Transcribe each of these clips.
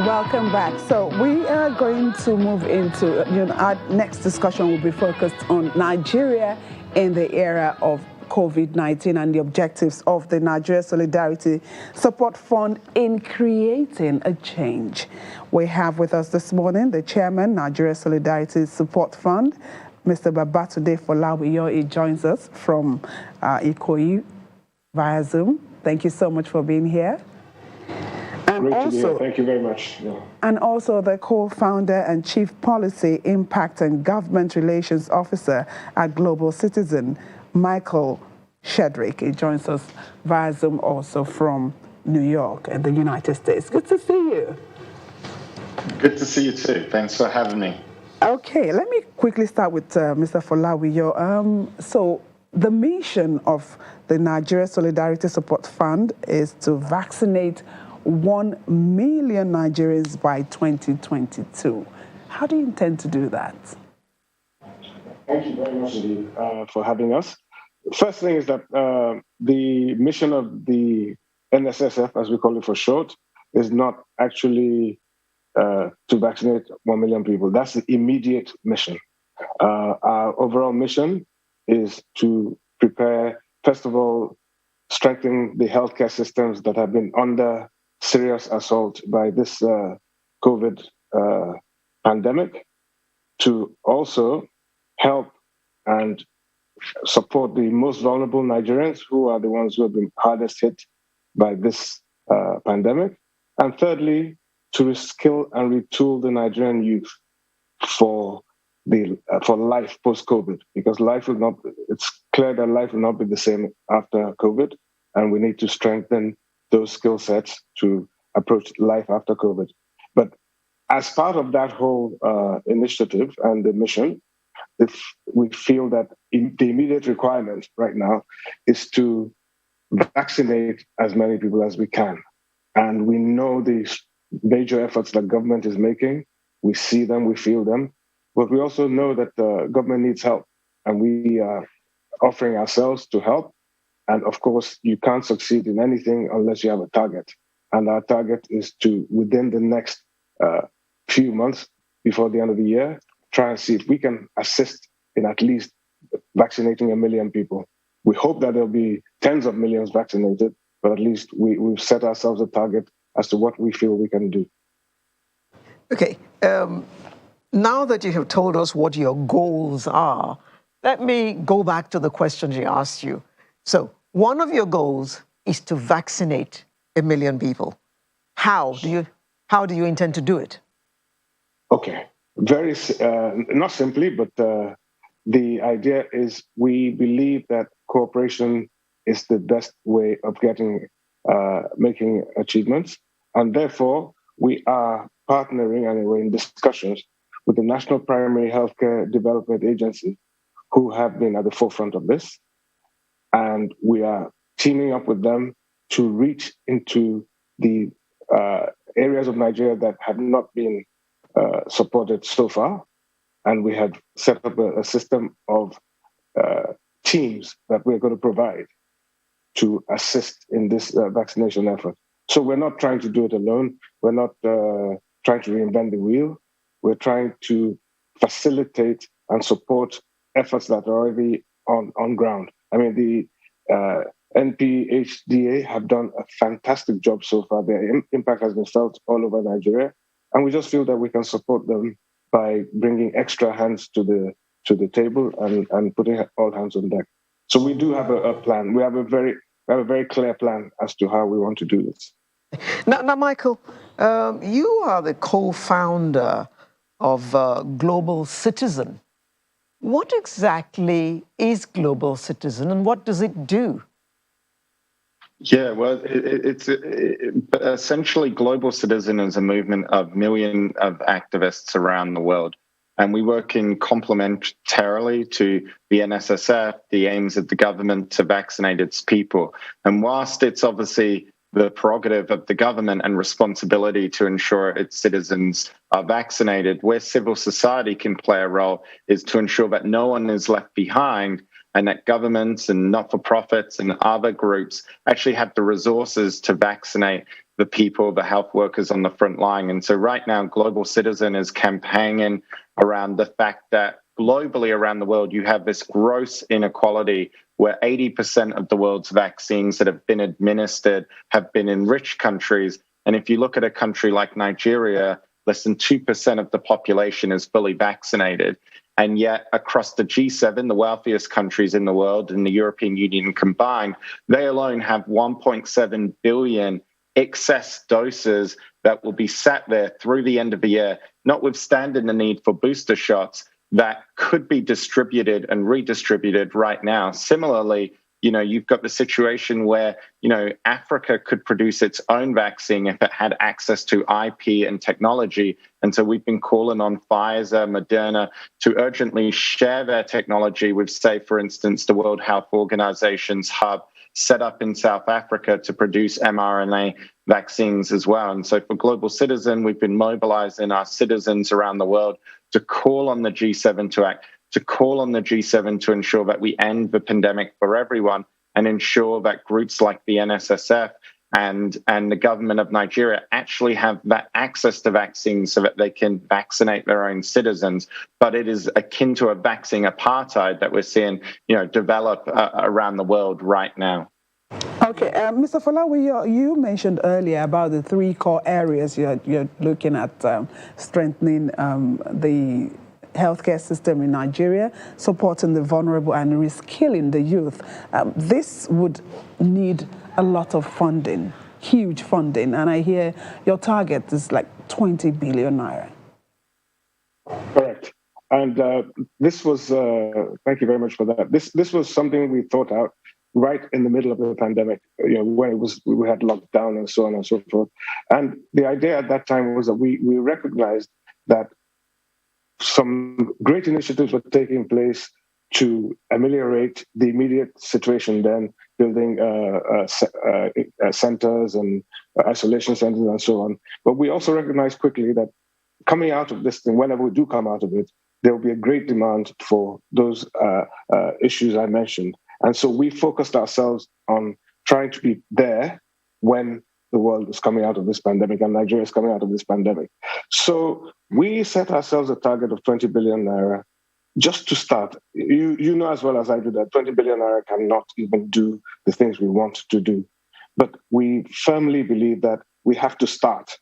welcome back. So we are going to move into, our next discussion will be focused on Nigeria in the era of COVID-19 and the objectives of the Nigeria Solidarity Support Fund in creating a change. We have with us this morning the chairman, Nigeria Solidarity Support Fund, Mr. Babatunde Folawiyo. He joins us from Ikoyi via Zoom. Thank you so much for being here. And Great also, to be here. Thank you very much. Yeah. And also the co-founder and Chief Policy, Impact and Government Relations Officer at Global Citizen, Michael Shedrick. He joins us via Zoom also from New York and the United States. Good to see you. Good to see you too. Thanks for having me. Okay, let me quickly start with Mr. Folawiyo. So the mission of the Nigeria Solidarity Support Fund is to vaccinate 1 million Nigerians by 2022. How do you intend to do that? Thank you very much indeed for having us. First thing is that the mission of the NSSF, as we call it for short, is not actually to vaccinate 1 million people. That's the immediate mission. Our overall mission is to prepare, first of all, strengthen the healthcare systems that have been under serious assault by this COVID pandemic, to also help and support the most vulnerable Nigerians, who are the ones who have been hardest hit by this pandemic. And thirdly, to reskill and retool the Nigerian youth for life post-COVID, because it's clear that life will not be the same after COVID, and we need to strengthen those skill sets to approach life after COVID. But as part of that whole initiative and the mission, if we feel that the immediate requirement right now is to vaccinate as many people as we can. And we know the major efforts that government is making. We see them, we feel them. But we also know that the government needs help. And we are offering ourselves to help. And of course, you can't succeed in anything unless you have a target. And our target is to, within the next few months before the end of the year, try and see if we can assist in at least vaccinating 1 million people. We hope that there'll be tens of millions vaccinated, but at least we've set ourselves a target as to what we feel we can do. Okay. Now that you have told us what your goals are, let me go back to the question she asked you. So one of your goals is to vaccinate 1 million people. How do you intend to do it? Okay. Very, not simply, but the idea is we believe that cooperation is the best way of making achievements. And therefore, we are partnering and we're in discussions with the National Primary Healthcare Development Agency, who have been at the forefront of this. And we are teaming up with them to reach into the areas of Nigeria that have not been supported so far. And we have set up a system of teams that we're going to provide to assist in this vaccination effort. So we're not trying to do it alone. We're not trying to reinvent the wheel. We're trying to facilitate and support efforts that are already on ground. I mean, the NPHDA have done a fantastic job so far. Their impact has been felt all over Nigeria. And we just feel that we can support them by bringing extra hands to the table and putting all hands on deck. So we do have a plan. We have a very clear plan as to how we want to do this. Now Michael, you are the co-founder of Global Citizen. What exactly is Global Citizen and what does it do? Yeah, well, it's essentially Global Citizen is a movement of millions of activists around the world. And we work in complementarily to the NSSF, the aims of the government to vaccinate its people. And whilst it's obviously the prerogative of the government and responsibility to ensure its citizens are vaccinated, where civil society can play a role is to ensure that no one is left behind and that governments and not-for-profits and other groups actually have the resources to vaccinate the people, the health workers on the front line. And so right now, Global Citizen is campaigning around the fact that globally around the world, you have this gross inequality where 80% of the world's vaccines that have been administered have been in rich countries. And if you look at a country like Nigeria, less than 2% of the population is fully vaccinated. And yet across the G7, the wealthiest countries in the world and the European Union combined, they alone have 1.7 billion excess doses that will be sat there through the end of the year, notwithstanding the need for booster shots that could be distributed and redistributed right now. Similarly, you've got the situation where, Africa could produce its own vaccine if it had access to IP and technology. And so we've been calling on Pfizer, Moderna to urgently share their technology with, say, for instance, the World Health Organization's hub set up in South Africa to produce mRNA vaccines as well. And so for Global Citizen, we've been mobilizing our citizens around the world to call on the G7 to act, to call on the G7 to ensure that we end the pandemic for everyone and ensure that groups like the NSSF and the government of Nigeria actually have that access to vaccines so that they can vaccinate their own citizens. But it is akin to a vaccine apartheid that we're seeing, develop around the world right now. Okay, Mr. Falawi, you mentioned earlier about the three core areas you're looking at strengthening the healthcare system in Nigeria, supporting the vulnerable and reskilling the youth. This would need a lot of funding, huge funding, and I hear your target is like 20 billion naira. Correct. And this was, thank you very much for that. This was something we thought out right in the middle of the pandemic, when we had lockdown and so on and so forth. And the idea at that time was that we recognized that some great initiatives were taking place to ameliorate the immediate situation then, building centers and isolation centers and so on. But we also recognized quickly that coming out of this thing, whenever we do come out of it, there will be a great demand for those issues I mentioned. And so we focused ourselves on trying to be there when the world is coming out of this pandemic and Nigeria is coming out of this pandemic. So we set ourselves a target of 20 billion naira just to start. You know as well as I do that 20 billion naira cannot even do the things we want to do. But we firmly believe that we have to start,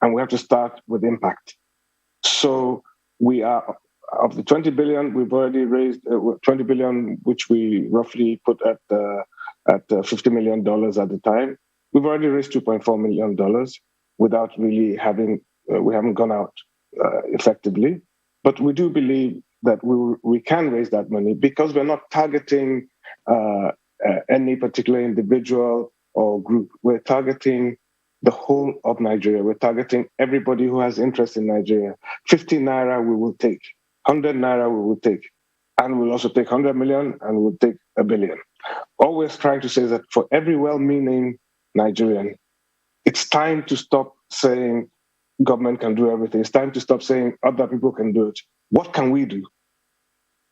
and we have to start with impact. So we are, of the 20 billion, we've already raised 20 billion, which we roughly put at $50 million at the time. We've already raised $2.4 million without really we haven't gone out effectively. But we do believe that we can raise that money because we're not targeting any particular individual or group. We're targeting the whole of Nigeria. We're targeting everybody who has interest in Nigeria. 50 naira we will take, 100 naira we will take, and we'll also take 100 million and we'll take $1 billion. All we're trying to say is that for every well-meaning Nigerian, it's time to stop saying government can do everything. It's time to stop saying other people can do it. What can we do?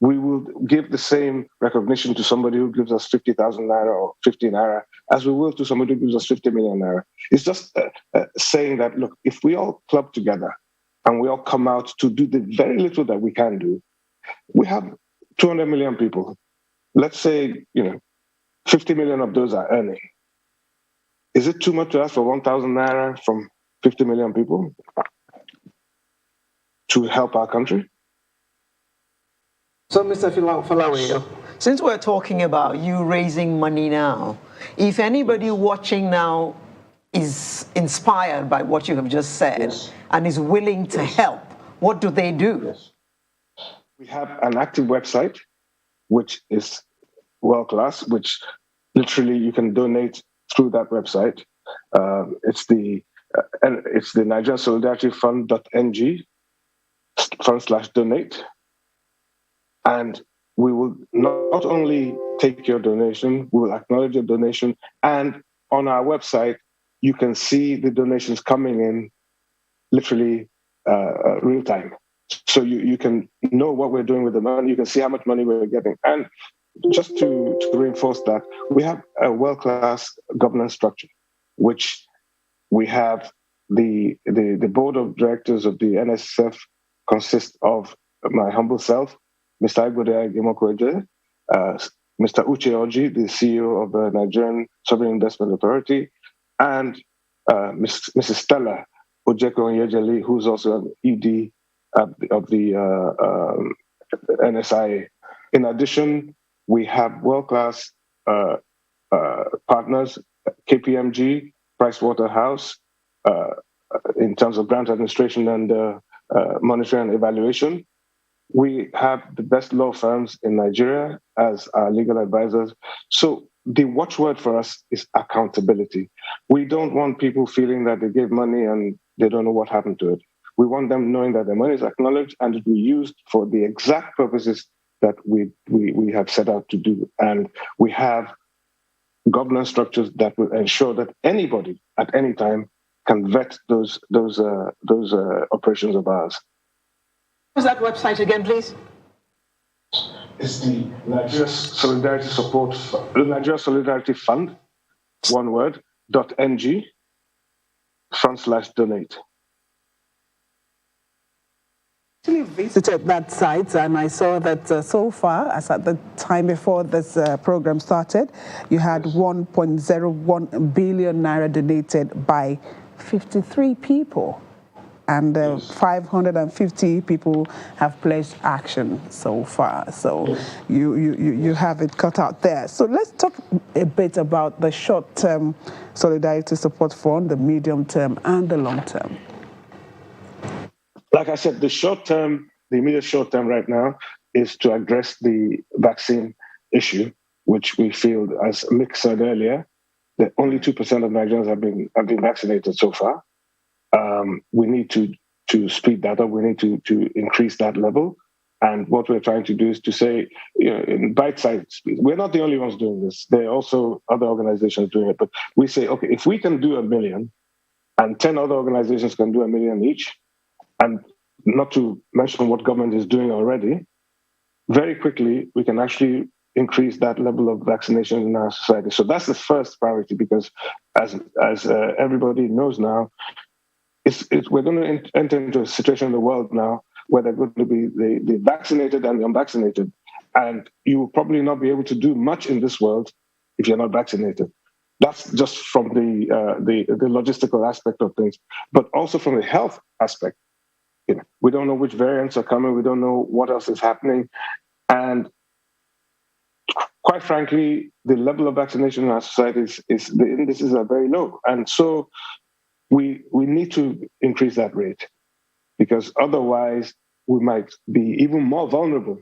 We will give the same recognition to somebody who gives us 50,000 naira or 50 naira as we will to somebody who gives us 50 million naira. It's just saying that, look, if we all club together and we all come out to do the very little that we can do, we have 200 million people. Let's say, 50 million of those are earning. Is it too much to ask for 1,000 naira from 50 million people to help our country? So, Mr. Falawi, since we're talking about you raising money now, if anybody watching now is inspired by what you have just said Yes. and is willing to help, what do they do? Yes. We have an active website, which is world-class, which literally you can donate through that website. It's the Nigerian Solidarity Fund.ng/donate. And we will not only take your donation, we will acknowledge your donation. And on our website, you can see the donations coming in literally real time. So you can know what we're doing with the money. You can see how much money we're getting. And just to reinforce that, we have a world-class governance structure, which We have the board of directors of the NSSF consists of my humble self, Mr. Agbode Agimokweje, Mr. Uche Oji, the CEO of the Nigerian Sovereign Investment Authority, and Mrs. Stella Ojeko-Nyejeli, who's also an ED of the NSIA. In addition, we have world-class partners, KPMG, Pricewaterhouse, in terms of grant administration and monitoring and evaluation. We have the best law firms in Nigeria as our legal advisors. So the watchword for us is accountability. We don't want people feeling that they gave money and they don't know what happened to it. We want them knowing that their money is acknowledged and it will be used for the exact purposes that we have set out to do. And we have governance structures that will ensure that anybody at any time can vet those operations of ours. What's that website again, please? It's the Nigeria Solidarity Nigeria Solidarity Fund, one word, .ng/donate. Actually visited that site and I saw that so far, as at the time before this program started, you had 1.01 billion naira donated by 53 people. And 550 people have pledged action so far. So you have it cut out there. So let's talk a bit about the short-term Solidarity Support Fund, the medium-term and the long-term. Like I said, the immediate short-term right now is to address the vaccine issue, which we feel, as Mick said earlier, that only 2% of Nigerians have been vaccinated so far. We need to speed that up. We need to increase that level. And what we're trying to do is to say, in bite-sized speed. We're not the only ones doing this. There are also other organizations doing it. But we say, okay, if we can do 1 million and 10 other organizations can do 1 million each, and not to mention what government is doing already, very quickly we can actually increase that level of vaccination in our society. So that's the first priority, because as everybody knows now, we're going to enter into a situation in the world now where they're going to be the vaccinated and the unvaccinated. And you will probably not be able to do much in this world if you're not vaccinated. That's just from the logistical aspect of things, but also from the health aspect. We don't know which variants are coming. We don't know what else is happening. And quite frankly, the level of vaccination in our society the indices are very low. And so we need to increase that rate, because otherwise we might be even more vulnerable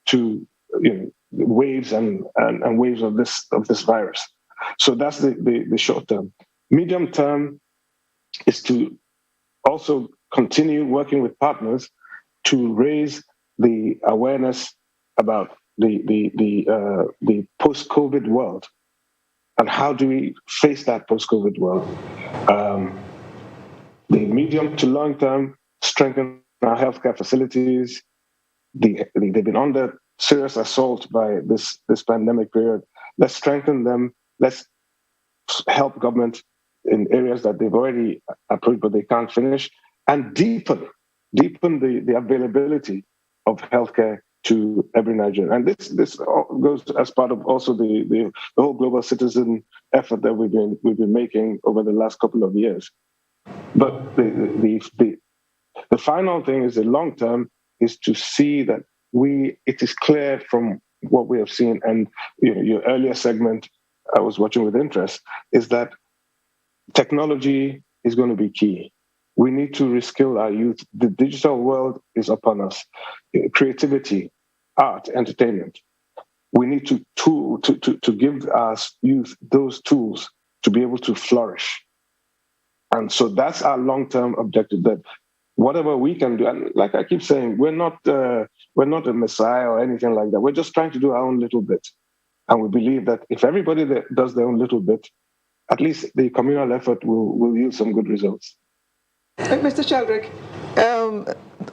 to waves and waves of this virus. So that's the short term. Medium term is to also continue working with partners to raise the awareness about the post-COVID world. And how do we face that post-COVID world? The medium to long term, strengthen our healthcare facilities. They've been under serious assault by this pandemic period. Let's strengthen them. Let's help government in areas that they've already approved but they can't finish, and deepen the availability of healthcare to every Nigerian. And this goes as part of also the whole global citizen effort that we've been making over the last couple of years. But the final thing is the long term is to see that it is clear from what we have seen, and your earlier segment I was watching with interest, is that technology is going to be key. We need to reskill our youth. The digital world is upon us. Creativity, art, entertainment. We need to give our youth those tools to be able to flourish. And so that's our long-term objective, that whatever we can do, and like I keep saying, we're not a messiah or anything like that. We're just trying to do our own little bit. And we believe that if everybody does their own little bit, at least the communal effort will yield some good results. Mr. Sheldrick,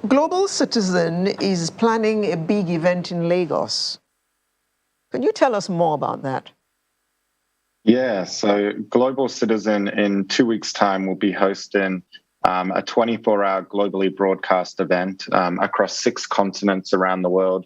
Global Citizen is planning a big event in Lagos. Can you tell us more about that? Yeah, so Global Citizen in 2 weeks' time will be hosting a 24-hour globally broadcast event across 6 continents around the world,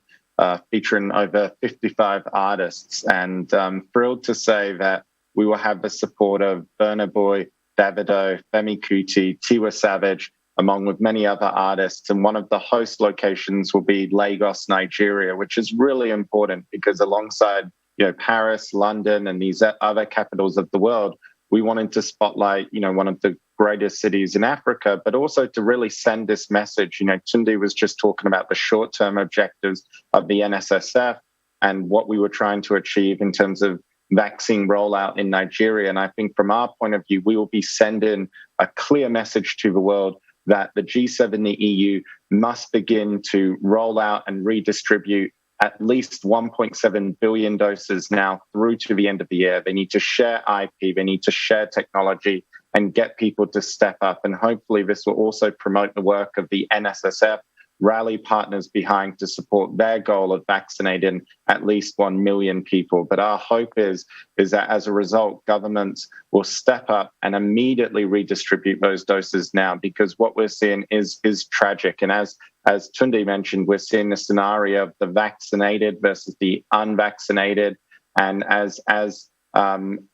featuring over 55 artists. And thrilled to say that we will have the support of Burna Boy, Davido, Femi Kuti, Tiwa Savage, along with many other artists. And one of the host locations will be Lagos, Nigeria, which is really important because alongside Paris, London, and these other capitals of the world, we wanted to spotlight, one of the greatest cities in Africa, but also to really send this message. Tunde was just talking about the short-term objectives of the NSSF and what we were trying to achieve in terms of vaccine rollout in Nigeria. And I think from our point of view, we will be sending a clear message to the world that the G7, the EU, must begin to roll out and redistribute at least 1.7 billion doses now through to the end of the year. They need to share IP, they need to share technology and get people to step up. And hopefully this will also promote the work of the NSSF, rally partners behind to support their goal of vaccinating at least 1 million people. But our hope is that as a result, governments will step up and immediately redistribute those doses now, because what we're seeing is tragic. And as Tunde mentioned, we're seeing the scenario of the vaccinated versus the unvaccinated. And as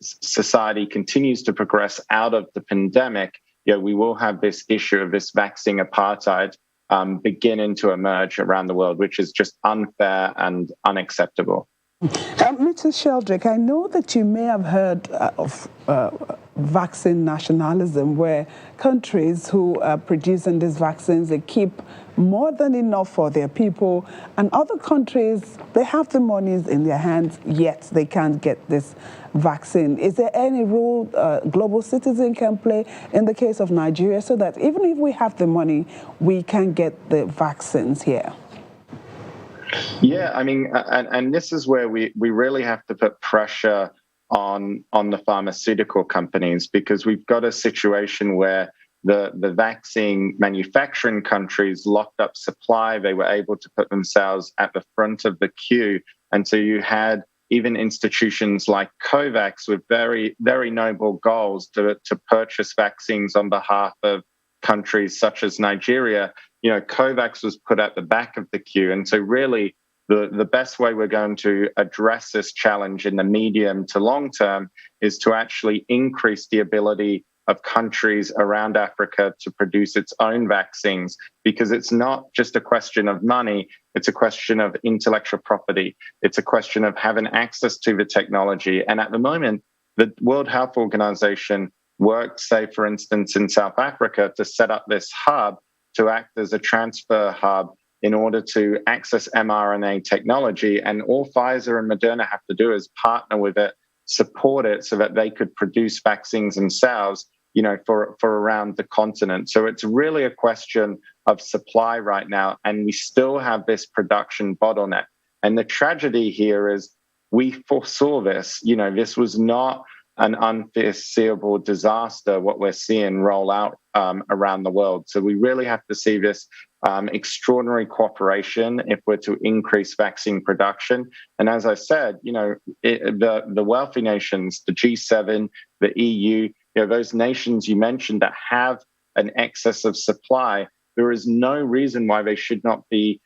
society continues to progress out of the pandemic, we will have this issue of this vaccine apartheid beginning to emerge around the world, which is just unfair and unacceptable. Mr. Sheldrick, I know that you may have heard of vaccine nationalism, where countries who are producing these vaccines, they keep more than enough for their people, and other countries, they have the monies in their hands, yet they can't get this vaccine. Is there any role Global Citizen can play in the case of Nigeria so that even if we have the money, we can get the vaccines here? Yeah, I mean, and this is where we really have to put pressure on the pharmaceutical companies, because we've got a situation where the vaccine manufacturing countries locked up supply. They were able to put themselves at the front of the queue. And so you had even institutions like COVAX with very, very noble goals to purchase vaccines on behalf of countries such as Nigeria. COVAX was put at the back of the queue. And so really, the best way we're going to address this challenge in the medium to long term is to actually increase the ability of countries around Africa to produce its own vaccines, because it's not just a question of money, it's a question of intellectual property. It's a question of having access to the technology. And at the moment, the World Health Organization worked, say, for instance, in South Africa to set up this hub to act as a transfer hub in order to access mRNA technology. And all Pfizer and Moderna have to do is partner with it, support it so that they could produce vaccines themselves, for around the continent. So it's really a question of supply right now. And we still have this production bottleneck. And the tragedy here is we foresaw this. This was not an unforeseeable disaster, what we're seeing roll out around the world. So we really have to see this extraordinary cooperation if we're to increase vaccine production. And as I said, the wealthy nations, the G7, the EU, those nations you mentioned that have an excess of supply, there is no reason why they should not be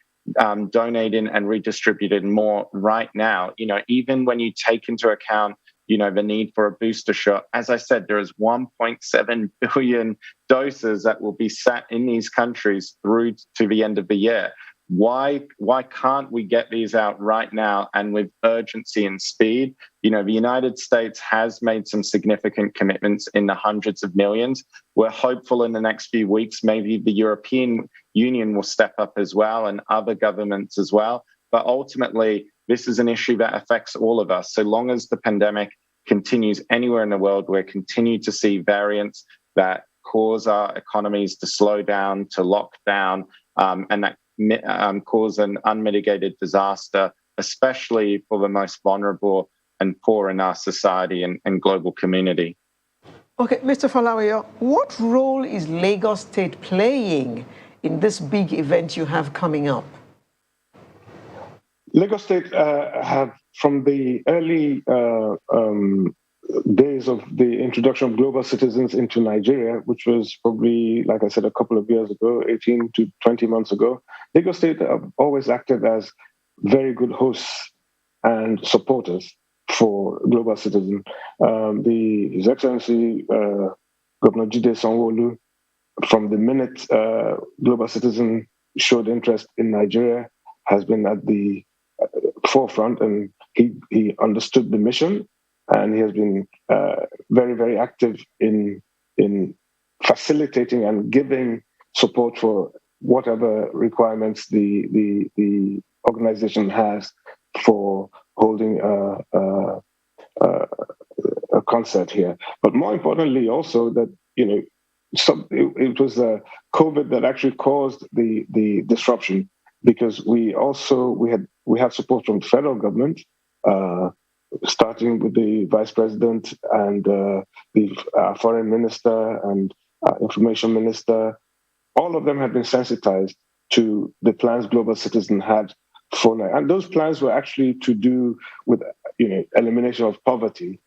donating and redistributing more right now. Even when you take into account the need for a booster shot. As I said, there is 1.7 billion doses that will be sat in these countries through to the end of the year. Why can't we get these out right now and with urgency and speed? The United States has made some significant commitments in the hundreds of millions. We're hopeful in the next few weeks, maybe the European Union will step up as well, and other governments as well. But ultimately, this is an issue that affects all of us. So long as the pandemic continues anywhere in the world, we'll continue to see variants that cause our economies to slow down, to lock down, and that cause an unmitigated disaster, especially for the most vulnerable and poor in our society and global community. Okay, Mr. Falawaya, what role is Lagos State playing in this big event you have coming up? Lagos State have, from the early days of the introduction of global citizens into Nigeria, which was probably, like I said, a couple of years ago, 18 to 20 months ago, Lagos State have always acted as very good hosts and supporters for global citizens. His Excellency Governor Jide Sanwo-Olu, from the minute global citizen showed interest in Nigeria, has been at the forefront, and he understood the mission, and he has been very, very active in facilitating and giving support for whatever requirements the organization has for holding a concert here. But more importantly, also that it was COVID that actually caused the disruption, because we had support from the federal government, starting with the vice president and the foreign minister and information minister. All of them had been sensitized to the plans Global Citizen had for Nigeria, and those plans were actually to do with elimination of poverty,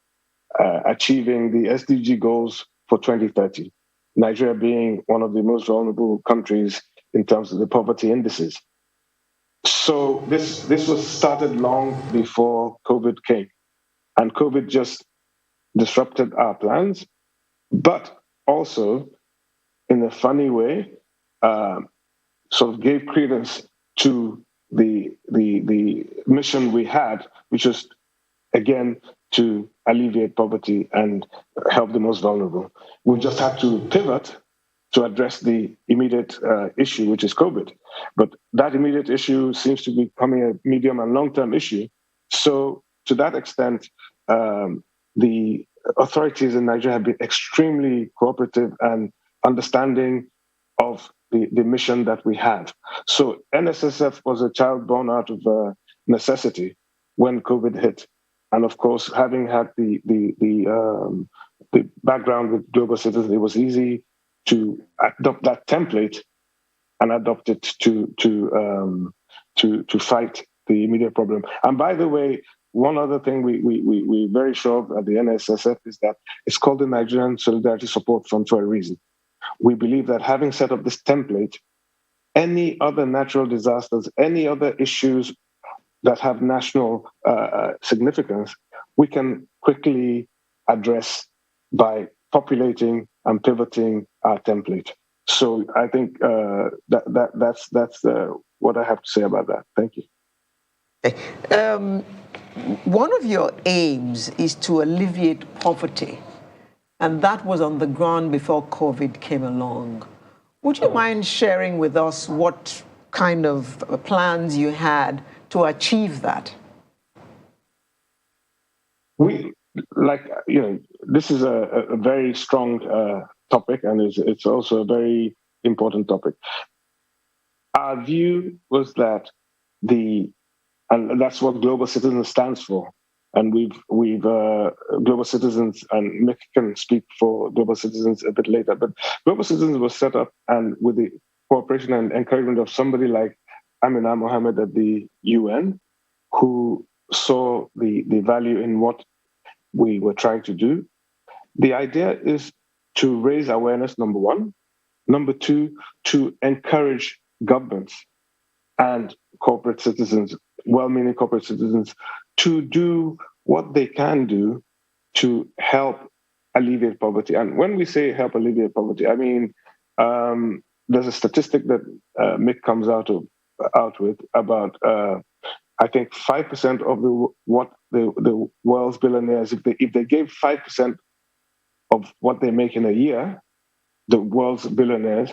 achieving the SDG goals for 2030. Nigeria being one of the most vulnerable countries in terms of the poverty indices. So this was started long before COVID came, and COVID just disrupted our plans, but also, in a funny way, sort of gave credence to the mission we had, which was, again, to alleviate poverty and help the most vulnerable. We just had to pivot to address the immediate issue, which is COVID. But that immediate issue seems to be becoming a medium and long-term issue. So to that extent, the authorities in Nigeria have been extremely cooperative and understanding of the mission that we have. So NSSF was a child born out of necessity when COVID hit. And of course, having had the background with global citizens, it was easy to adopt that template and adopt it to fight the immediate problem. And by the way, one other thing we're very sure of at the NSSF is that it's called the Nigerian Solidarity Support Fund for a reason. We believe that having set up this template, any other natural disasters, any other issues that have national significance, we can quickly address by populating and pivoting our template. So I think that's what I have to say about that. Thank you. Okay. One of your aims is to alleviate poverty, and that was on the ground before COVID came along. Would you mind sharing with us what kind of plans you had to achieve that? This is a very strong topic, and it's also a very important topic. Our view was that and that's what Global Citizens stands for. And we've Global Citizens, and Mick can speak for Global Citizens a bit later, but Global Citizens was set up, and with the cooperation and encouragement of somebody like Amina Mohammed at the UN, who saw the value in what we were trying to do. The idea is to raise awareness, number one. Number two, to encourage governments and corporate citizens, well-meaning corporate citizens, to do what they can do to help alleviate poverty. And when we say help alleviate poverty, I mean, there's a statistic that Mick comes out with about, I think, 5% of what the world's billionaires, if they gave 5% of what they make in a year, the world's billionaires,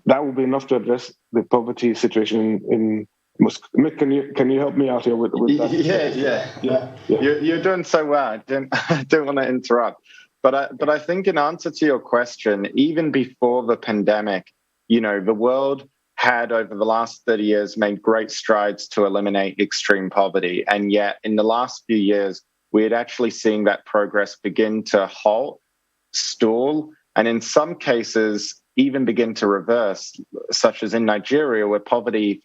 that would be enough to address the poverty situation in Mick, can you help me out here with that? Yeah. You're doing so well. I don't want to interrupt, but I think in answer to your question, even before the pandemic, the world had over the last 30 years made great strides to eliminate extreme poverty, and yet in the last few years we had actually seen that progress begin to halt, stall, and in some cases even begin to reverse, such as in Nigeria, where poverty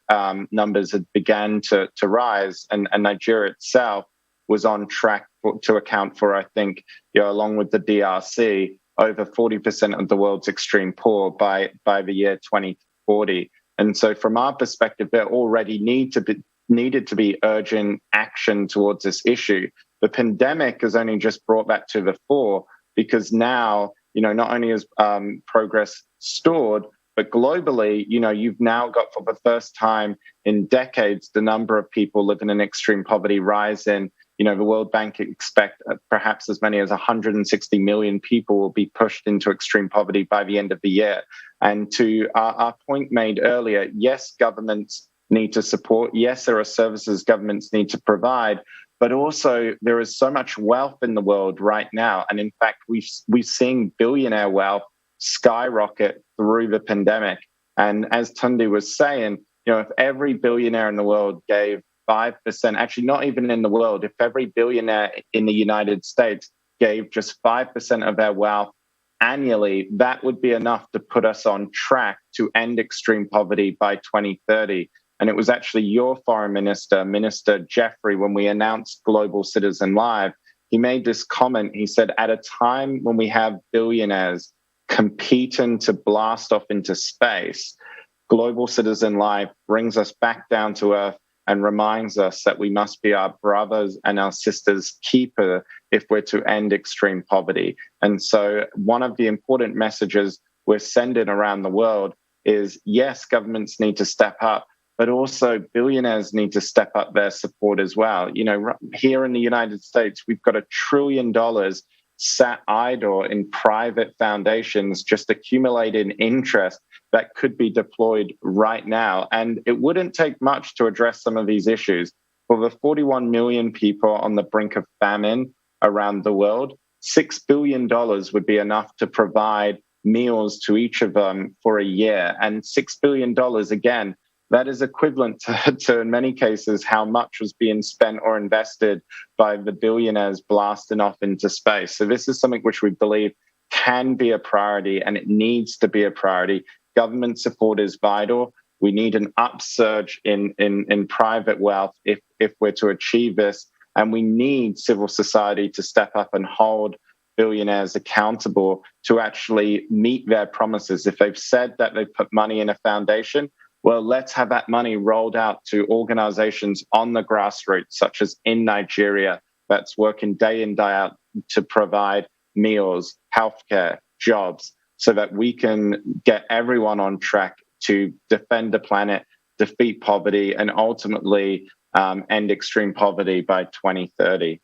numbers had began to rise, and Nigeria itself was on track to account for, I think, along with the DRC, over 40% of the world's extreme poor by the year 2040. And so from our perspective, there already needed to be urgent action towards this issue. The pandemic has only just brought that to the fore because now, not only is progress stored, but globally, you've now got for the first time in decades, the number of people living in extreme poverty rising. The World Bank expect perhaps as many as 160 million people will be pushed into extreme poverty by the end of the year. And to our point made earlier, yes, governments need to support. Yes, there are services governments need to provide, but also there is so much wealth in the world right now. And in fact, we've seen billionaire wealth skyrocket through the pandemic. And as Tunde was saying, if every billionaire in the world gave 5%, actually not even in the world, if every billionaire in the United States gave just 5% of their wealth annually, that would be enough to put us on track to end extreme poverty by 2030. And it was actually your foreign minister, Minister Jeffrey, when we announced Global Citizen Live, he made this comment. He said, at a time when we have billionaires competing to blast off into space, Global Citizen Live brings us back down to earth and reminds us that we must be our brothers and our sisters' keeper if we're to end extreme poverty. And so one of the important messages we're sending around the world is, yes, governments need to step up, but also billionaires need to step up their support as well. Here in the United States, we've got $1 trillion sat idle in private foundations, just accumulating interest that could be deployed right now. And it wouldn't take much to address some of these issues. For the 41 million people on the brink of famine around the world, $6 billion would be enough to provide meals to each of them for a year. And $6 billion, again, that is equivalent to, in many cases, how much was being spent or invested by the billionaires blasting off into space. So this is something which we believe can be a priority, and it needs to be a priority. Government support is vital. We need an upsurge in private wealth if we're to achieve this. And we need civil society to step up and hold billionaires accountable to actually meet their promises. If they've said that they've put money in a foundation, well, let's have that money rolled out to organizations on the grassroots, such as in Nigeria, that's working day in, day out to provide meals, healthcare, jobs, so that we can get everyone on track to defend the planet, defeat poverty, and ultimately end extreme poverty by 2030.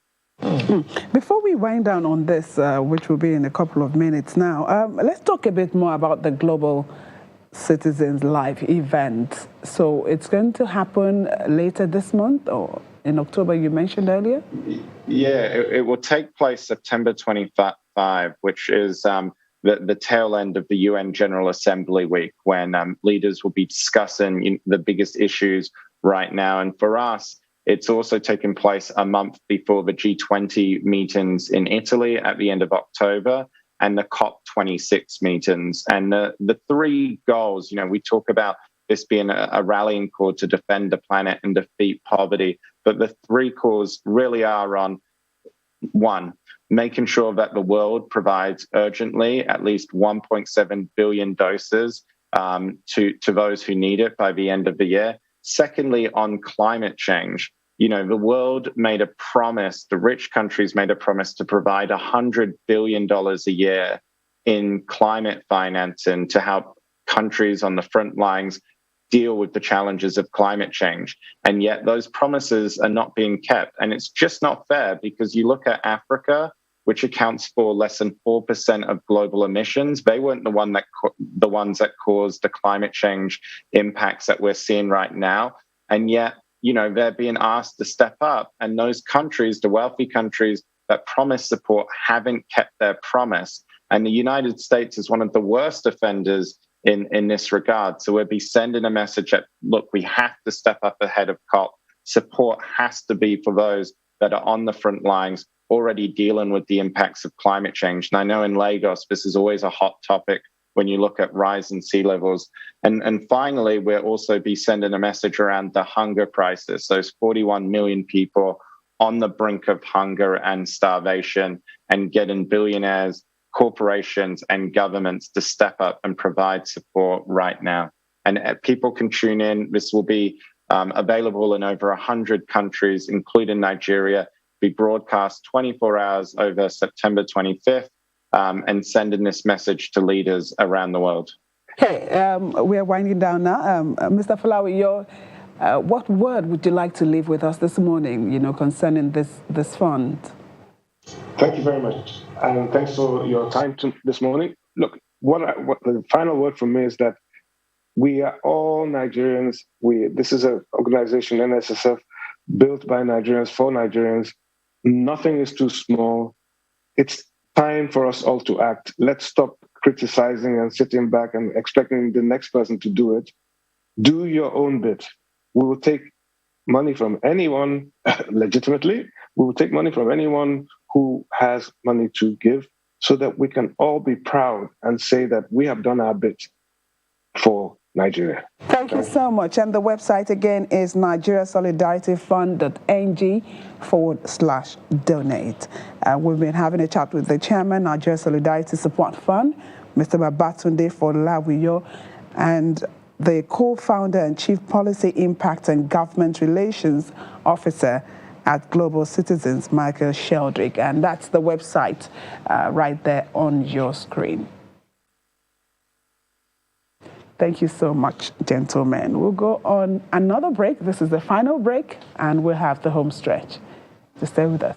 Before we wind down on this, which will be in a couple of minutes now, let's talk a bit more about the Global Citizens Live event. So it's going to happen later this month or in October, you mentioned earlier? Yeah, it will take place September 25, which is the tail end of the UN General Assembly week, when leaders will be discussing the biggest issues right now. And for us, it's also taking place a month before the G20 meetings in Italy at the end of October and the COP26 meetings. And the three goals, we talk about this being a rallying call to defend the planet and defeat poverty. But the three calls really are on, one, making sure that the world provides urgently at least 1.7 billion doses to those who need it by the end of the year. Secondly, on climate change, the world made a promise, the rich countries made a promise to provide $100 billion a year in climate financing to help countries on the front lines deal with the challenges of climate change. And yet those promises are not being kept. And it's just not fair, because you look at Africa, which accounts for less than 4% of global emissions. They weren't the ones that caused the climate change impacts that we're seeing right now. And yet, they're being asked to step up. And those countries, the wealthy countries that promised support, haven't kept their promise. And the United States is one of the worst offenders in this regard. So we'll be sending a message that, look, we have to step up ahead of COP. Support has to be for those that are on the front lines, already dealing with the impacts of climate change. And I know in Lagos, this is always a hot topic when you look at rising sea levels. And finally, we'll also be sending a message around the hunger crisis. Those 41 million people on the brink of hunger and starvation, and getting billionaires, corporations, and governments to step up and provide support right now. And people can tune in. This will be available in over 100 countries, including Nigeria, be broadcast 24 hours over September 25th, and sending this message to leaders around the world. Okay, we are winding down now. Mr. Falawi, what word would you like to leave with us this morning, concerning this fund? Thank you very much. And thanks for your time this morning. Look, what the final word from me is that we are all Nigerians. This is an organization, NSSF, built by Nigerians for Nigerians. Nothing is too small. It's time for us all to act. Let's stop criticizing and sitting back and expecting the next person to do it. Do your own bit. We will take money from anyone legitimately. We will take money from anyone who has money to give, so that we can all be proud and say that we have done our bit for Nigeria. Thank you so much. And the website again is nigeriasolidarity.ng/donate. We've been having a chat with the chairman, Nigeria Solidarity Support Fund, Mr. Babatunde Folawiyo, and the co-founder and Chief Policy Impact and Government Relations Officer at Global Citizens, Michael Sheldrick. And that's the website right there on your screen. Thank you so much, gentlemen. We'll go on another break. This is the final break, and we'll have the home stretch. So stay with us.